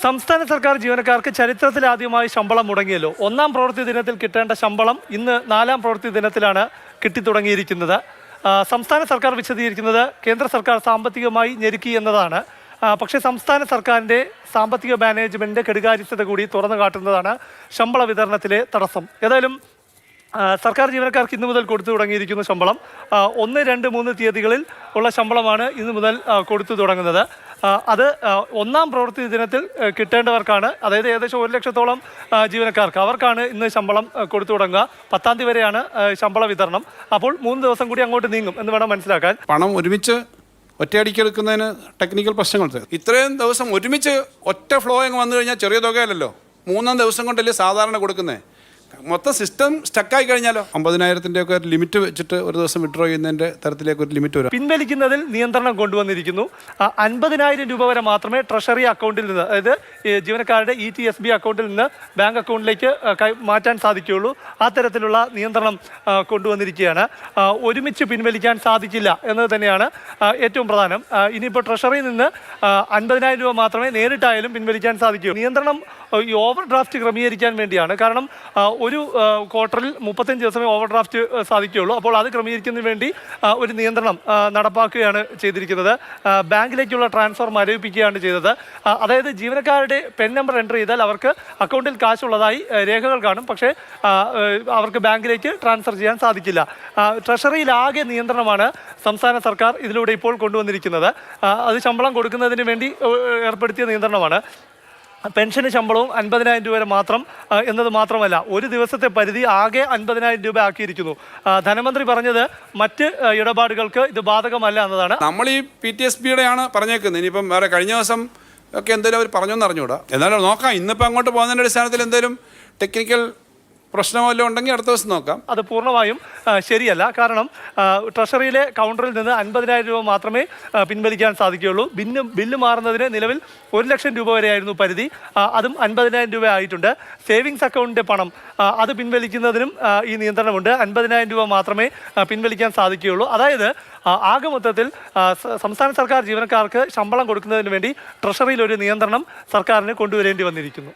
സംസ്ഥാന സർക്കാർ ജീവനക്കാർക്ക് ചരിത്രത്തിലാദ്യമായി ശമ്പളം മുടങ്ങിയല്ലോ. ഒന്നാം പ്രവൃത്തി ദിനത്തിൽ കിട്ടേണ്ട ശമ്പളം ഇന്ന് നാലാം പ്രവൃത്തി ദിനത്തിലാണ് കിട്ടിത്തുടങ്ങിയിരിക്കുന്നത്. സംസ്ഥാന സർക്കാർ വിശദീകരിക്കുന്നത് കേന്ദ്ര സർക്കാർ സാമ്പത്തികമായി ഞെരുക്കി എന്നതാണ്. പക്ഷേ സംസ്ഥാന സർക്കാരിൻ്റെ സാമ്പത്തിക മാനേജ്മെൻറ്റ് കെടുകാര്യസ്ഥത കൂടി തുറന്നു കാട്ടുന്നതാണ് ശമ്പള വിതരണത്തിലെ തടസ്സം. ഏതായാലും സർക്കാർ ജീവനക്കാർക്ക് ഇന്നു മുതൽ കൊടുത്തു തുടങ്ങിയിരിക്കുന്ന ശമ്പളം 1, 2, 3 തീയതികളിൽ ഉള്ള ശമ്പളമാണ് ഇന്നു മുതൽ കൊടുത്തു തുടങ്ങുന്നത്. അത് ഒന്നാം പ്രവൃത്തി ദിനത്തിൽ കിട്ടേണ്ടവർക്കാണ്. അതായത് ഏകദേശം 1 ലക്ഷത്തോളം ജീവനക്കാർക്ക് അവർക്കാണ് ഇന്ന് ശമ്പളം കൊടുത്തു തുടങ്ങുക. 10-ാം തീയതി വരെയാണ് ശമ്പള വിതരണം. അപ്പോൾ 3 ദിവസം കൂടി അങ്ങോട്ട് നീങ്ങും എന്ന് വേണം മനസ്സിലാക്കാൻ. പണം ഒരുമിച്ച് ഒറ്റയടിക്ക് എടുക്കുന്നതിന് ടെക്നിക്കൽ പ്രശ്നങ്ങൾ. ഇത്രയും ദിവസം ഒരുമിച്ച് ഒറ്റ ഫ്ലോ അങ്ങ് വന്നു കഴിഞ്ഞാൽ ചെറിയ തുകയല്ലല്ലോ. 3-ാം ദിവസം കൊണ്ടല്ലേ സാധാരണ കൊടുക്കുന്നത്. മൊത്തം സിസ്റ്റം സ്റ്റക്കായി കഴിഞ്ഞാലോ 50,000-ൻ്റെ ഒക്കെ ഒരു ലിമിറ്റ് വെച്ചിട്ട് ഒരു ദിവസം വിഡ്രോ ചെയ്യുന്നതിൻ്റെ തരത്തിലേക്ക് ഒരു ലിമിറ്റ് വരും. പിൻവലിക്കുന്നതിൽ നിയന്ത്രണം കൊണ്ടുവന്നിരിക്കുന്നു. 50,000 രൂപ വരെ മാത്രമേ ട്രഷറി അക്കൗണ്ടിൽ നിന്ന്, അതായത് ജീവനക്കാരുടെ ETSB അക്കൗണ്ടിൽ നിന്ന് ബാങ്ക് അക്കൗണ്ടിലേക്ക് മാറ്റാൻ സാധിക്കുകയുള്ളൂ. ആ തരത്തിലുള്ള നിയന്ത്രണം കൊണ്ടുവന്നിരിക്കുകയാണ്. ഒരുമിച്ച് പിൻവലിക്കാൻ സാധിക്കില്ല എന്നത് തന്നെയാണ് ഏറ്റവും പ്രധാനം. ഇനിയിപ്പോൾ ട്രഷറിയിൽ നിന്ന് 50,000 രൂപ മാത്രമേ നേരിട്ടായാലും പിൻവലിക്കാൻ സാധിക്കൂ. നിയന്ത്രണം ഈ ഓവർ ഡ്രാഫ്റ്റ് ക്രമീകരിക്കാൻ വേണ്ടിയാണ്. കാരണം ഒരു ക്വാർട്ടറിൽ 35 ദിവസമേ ഓവർ ഡ്രാഫ്റ്റ് സാധിക്കുകയുള്ളൂ. അപ്പോൾ അത് ക്രമീകരിക്കുന്നതിന് വേണ്ടി ഒരു നിയന്ത്രണം നടപ്പാക്കുകയാണ് ചെയ്തിരിക്കുന്നത്. ബാങ്കിലേക്കുള്ള ട്രാൻസ്ഫർ മരവിപ്പിക്കുകയാണ് ചെയ്തത്. അതായത് ജീവനക്കാരുടെ പെൻ നമ്പർ എൻ്റർ ചെയ്താൽ അവർക്ക് അക്കൗണ്ടിൽ കാശുള്ളതായി രേഖകൾ കാണും, പക്ഷേ അവർക്ക് ബാങ്കിലേക്ക് ട്രാൻസ്ഫർ ചെയ്യാൻ സാധിക്കില്ല. ട്രഷറിയിലാകെ നിയന്ത്രണമാണ് സംസ്ഥാന സർക്കാർ ഇതിലൂടെ ഇപ്പോൾ കൊണ്ടുവന്നിരിക്കുന്നത്. അത് ശമ്പളം കൊടുക്കുന്നതിന് വേണ്ടി ഏർപ്പെടുത്തിയ നിയന്ത്രണമാണ്. പെൻഷന് ശമ്പളവും 50,000 രൂപ വരെ മാത്രം എന്നത് മാത്രമല്ല, ഒരു ദിവസത്തെ പരിധി ആകെ 50,000 രൂപ ആക്കിയിരിക്കുന്നു. ധനമന്ത്രി പറഞ്ഞത് മറ്റ് ഇടപാടുകൾക്ക് ഇത് ബാധകമല്ല എന്നതാണ്. നമ്മൾ ഈ PTSBയുടെയാണ് പറഞ്ഞേക്കുന്നത്. ഇനിയിപ്പം വേറെ കഴിഞ്ഞ ദിവസം ഒക്കെ എന്തെങ്കിലും അവർ പറഞ്ഞൊന്നും അറിഞ്ഞുകൂടാ. എന്നാലും നോക്കാം. ഇന്നിപ്പോൾ അങ്ങോട്ട് പോകുന്നതിൻ്റെ അടിസ്ഥാനത്തിൽ എന്തെങ്കിലും ടെക്നിക്കൽ പ്രശ്നമല്ലോ ഉണ്ടെങ്കിൽ അടുത്ത ദിവസം നോക്കാം. അത് പൂർണ്ണമായും ശരിയല്ല. കാരണം ട്രഷറിയിലെ കൗണ്ടറിൽ നിന്ന് 50,000 രൂപ മാത്രമേ പിൻവലിക്കാൻ സാധിക്കുകയുള്ളൂ. ബില്ല് മാറുന്നതിന് നിലവിൽ 1 ലക്ഷം രൂപ വരെയായിരുന്നു പരിധി. അതും 50,000 രൂപ ആയിട്ടുണ്ട്. സേവിങ്സ് അക്കൗണ്ടിൻ്റെ പണം അത് പിൻവലിക്കുന്നതിനും ഈ നിയന്ത്രണമുണ്ട്. 50,000 രൂപ മാത്രമേ പിൻവലിക്കാൻ സാധിക്കുകയുള്ളൂ. അതായത് ആകെ മൊത്തത്തിൽ സംസ്ഥാന സർക്കാർ ജീവനക്കാർക്ക് ശമ്പളം കൊടുക്കുന്നതിന് വേണ്ടി ട്രഷറിയിൽ ഒരു നിയന്ത്രണം സർക്കാരിന് കൊണ്ടുവരേണ്ടി വന്നിരിക്കുന്നു.